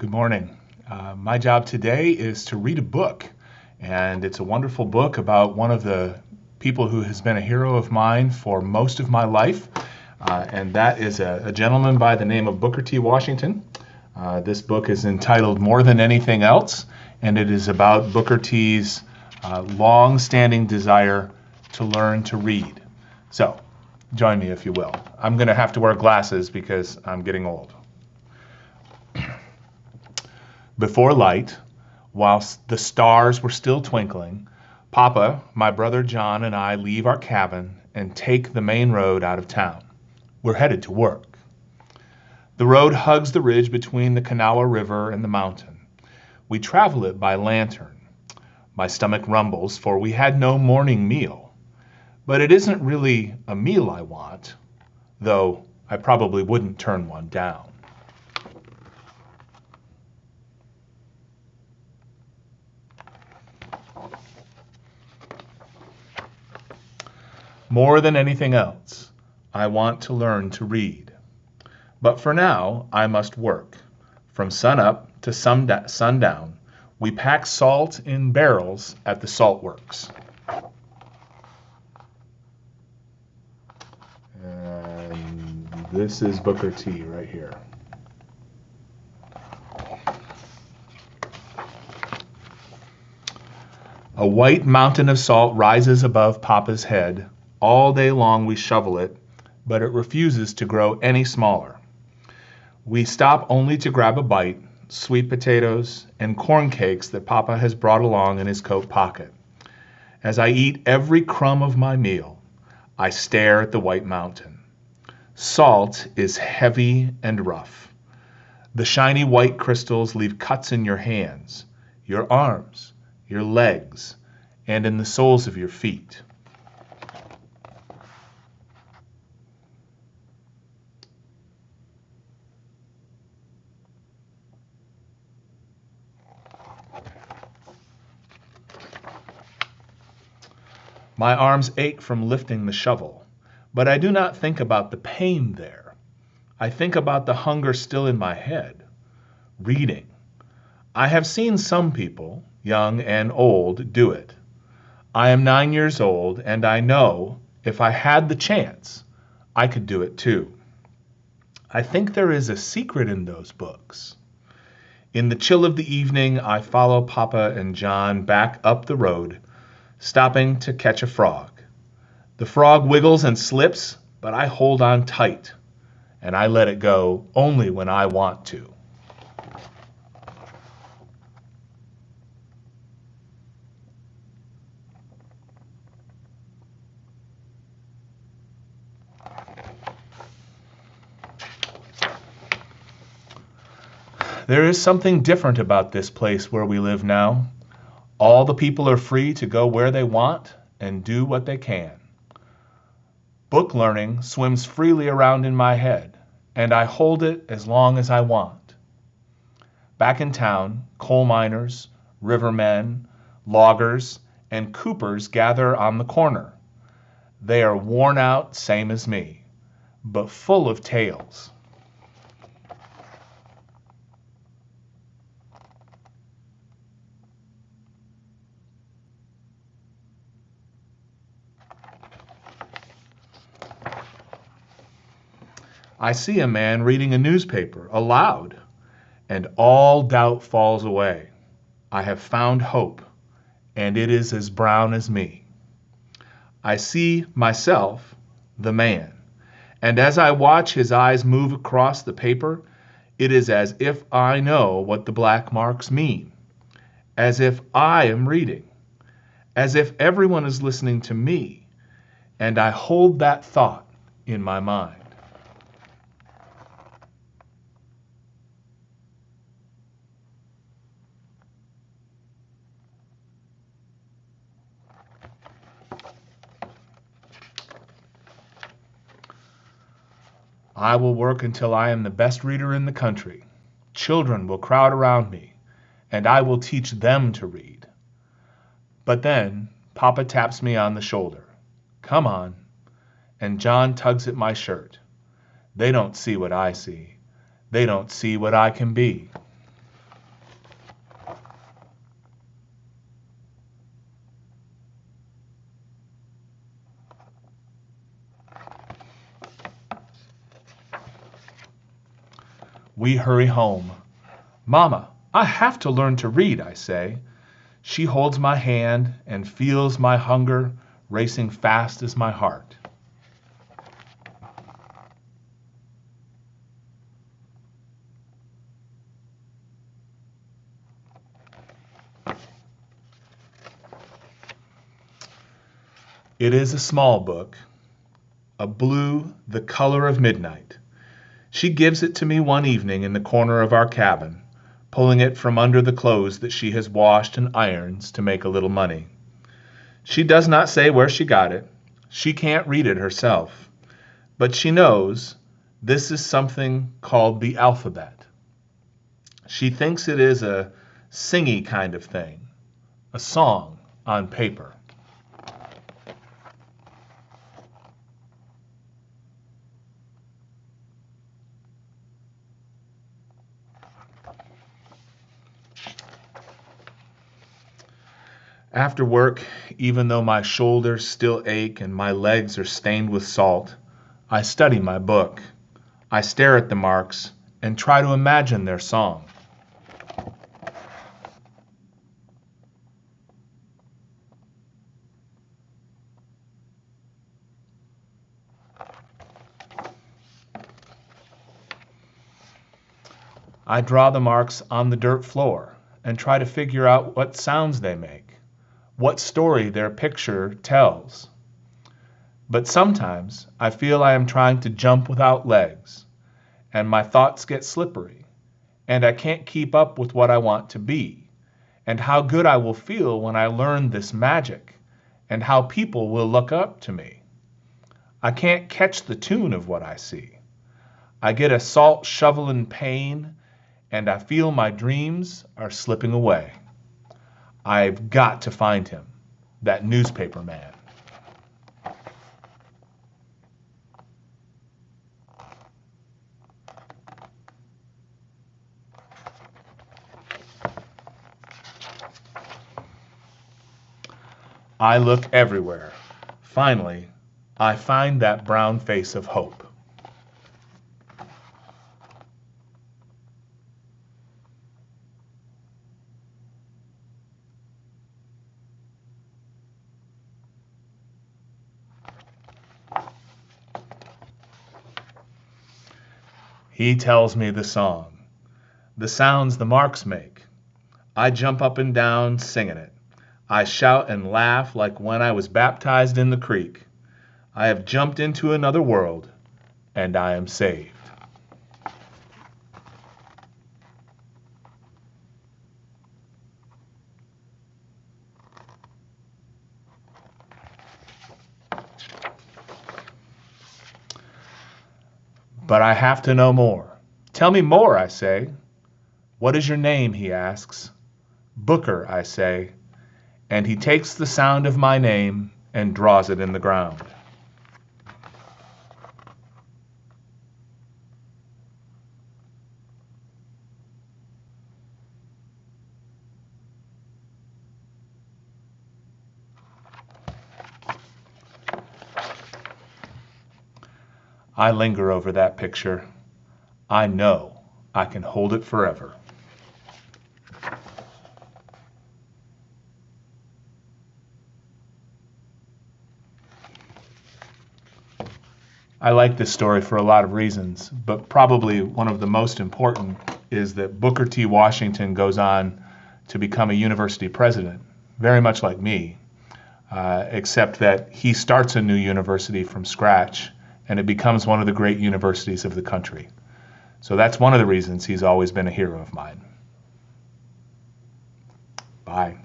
Good morning. My job today is to read a book, and it's a wonderful book about one of the people who has been a hero of mine for most of my life, and that is a gentleman by the name of Booker T. Washington. This book is entitled More Than Anything Else, and it is about Booker T's long-standing desire to learn to read. So, join me if you will. I'm going to have to wear glasses because I'm getting old. Before light, whilst the stars were still twinkling, Papa, my brother John, and I leave our cabin and take the main road out of town. We're headed to work. The road hugs the ridge between the Kanawha River and the mountain. We travel it by lantern. My stomach rumbles, for we had no morning meal. But it isn't really a meal I want, though I probably wouldn't turn one down. More than anything else, I want to learn to read. But for now, I must work. From sunup to sundown, we pack salt in barrels at the salt works. And this is Booker T right here. A white mountain of salt rises above Papa's head. All day long we shovel it, but it refuses to grow any smaller. We stop only to grab a bite, sweet potatoes, and corn cakes that Papa has brought along in his coat pocket. As I eat every crumb of my meal, I stare at the white mountain. Salt is heavy and rough. The shiny white crystals leave cuts in your hands, your arms, your legs, and in the soles of your feet. My arms ache from lifting the shovel, but I do not think about the pain there. I think about the hunger still in my head. Reading. I have seen some people, young and old, do it. I am 9 years old, and I know if I had the chance, I could do it too. I think there is a secret in those books. In the chill of the evening, I follow Papa and John back up the road, stopping to catch a frog. The frog wiggles and slips, but I hold on tight, and I let it go only when I want to. There is something different about this place where we live now. All the people are free to go where they want and do what they can. Book learning swims freely around in my head, and I hold it as long as I want. Back in town, coal miners, rivermen, loggers, and coopers gather on the corner. They are worn out, same as me, but full of tales. I see a man reading a newspaper aloud, and all doubt falls away. I have found hope, and it is as brown as me. I see myself, the man, and as I watch his eyes move across the paper, it is as if I know what the black marks mean, as if I am reading, as if everyone is listening to me, and I hold that thought in my mind. I will work until I am the best reader in the country. Children will crowd around me, and I will teach them to read. But then Papa taps me on the shoulder. Come on. And John tugs at my shirt. They don't see what I see. They don't see what I can be. We hurry home. Mama, I have to learn to read, I say. She holds my hand and feels my hunger racing fast as my heart. It is a small book, a blue, the color of midnight. She gives it to me one evening in the corner of our cabin, pulling it from under the clothes that she has washed and irons to make a little money. She does not say where she got it. She can't read it herself. But she knows this is something called the alphabet. She thinks it is a singy kind of thing, a song on paper. After work, even though my shoulders still ache and my legs are stained with salt, I study my book. I stare at the marks and try to imagine their song. I draw the marks on the dirt floor and try to figure out what sounds they make, what story their picture tells. But sometimes I feel I am trying to jump without legs, and my thoughts get slippery, and I can't keep up with what I want to be, and how good I will feel when I learn this magic, and how people will look up to me. I can't catch the tune of what I see. I get a salt shovel in pain, and I feel my dreams are slipping away. I've got to find him, that newspaper man. I look everywhere. Finally, I find that brown face of hope. He tells me the song, the sounds the marks make. I jump up and down singing it. I shout and laugh like when I was baptized in the creek. I have jumped into another world, and I am saved. But I have to know more. Tell me more, I say. What is your name, he asks. Booker, I say. And he takes the sound of my name and draws it in the ground. I linger over that picture. I know I can hold it forever. I like this story for a lot of reasons, but probably one of the most important is that Booker T. Washington goes on to become a university president, very much like me, except that he starts a new university from scratch, and it becomes one of the great universities of the country. So that's one of the reasons he's always been a hero of mine. Bye.